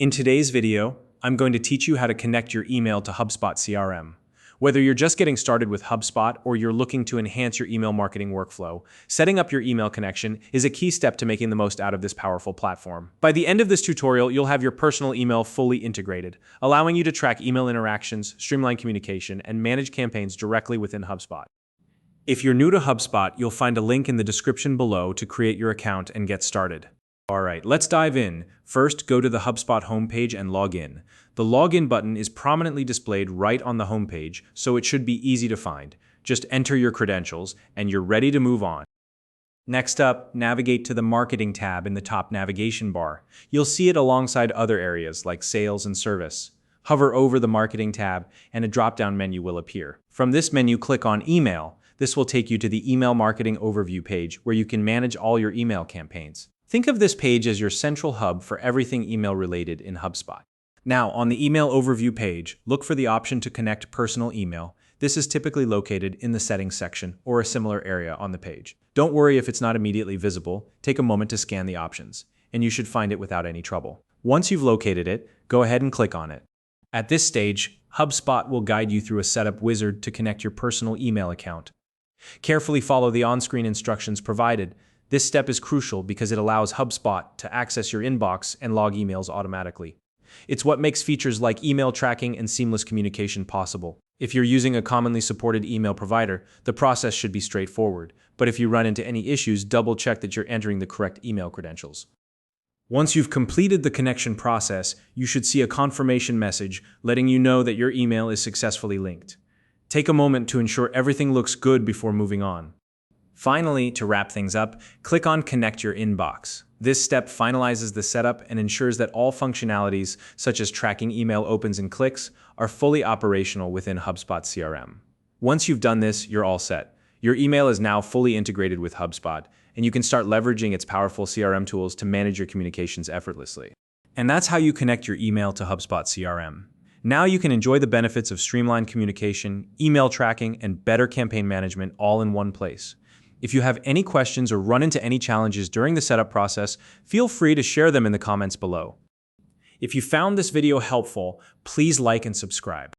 In today's video, I'm going to teach you how to connect your email to Hubspot CRM. Whether you're just getting started with HubSpot or you're looking to enhance your email marketing workflow, setting up your email connection is a key step to making the most out of this powerful platform. By the end of this tutorial, you'll have your personal email fully integrated, allowing you to track email interactions, streamline communication, and manage campaigns directly within HubSpot. If you're new to HubSpot, you'll find a link in the description below to create your account and get started. Alright, let's dive in. First, go to the HubSpot homepage and log in. The login button is prominently displayed right on the homepage, so it should be easy to find. Just enter your credentials, and you're ready to move on. Next up, navigate to the Marketing tab in the top navigation bar. You'll see it alongside other areas like Sales and Service. Hover over the Marketing tab, and a drop-down menu will appear. From this menu, click on Email. This will take you to the Email Marketing Overview page, where you can manage all your email campaigns. Think of this page as your central hub for everything email-related in HubSpot. Now, on the Email Overview page, look for the option to connect personal email. This is typically located in the Settings section or a similar area on the page. Don't worry if it's not immediately visible. Take a moment to scan the options, and you should find it without any trouble. Once you've located it, go ahead and click on it. At this stage, HubSpot will guide you through a setup wizard to connect your personal email account. Carefully follow the on-screen instructions provided. This step is crucial because it allows HubSpot to access your inbox and log emails automatically. It's what makes features like email tracking and seamless communication possible. If you're using a commonly supported email provider, the process should be straightforward. But if you run into any issues, double-check that you're entering the correct email credentials. Once you've completed the connection process, you should see a confirmation message letting you know that your email is successfully linked. Take a moment to ensure everything looks good before moving on. Finally, to wrap things up, click on Connect Your Inbox. This step finalizes the setup and ensures that all functionalities, such as tracking email opens and clicks, are fully operational within HubSpot CRM. Once you've done this, you're all set. Your email is now fully integrated with HubSpot, and you can start leveraging its powerful CRM tools to manage your communications effortlessly. And that's how you connect your email to HubSpot CRM. Now you can enjoy the benefits of streamlined communication, email tracking, and better campaign management all in one place. If you have any questions or run into any challenges during the setup process, feel free to share them in the comments below. If you found this video helpful, please like and subscribe.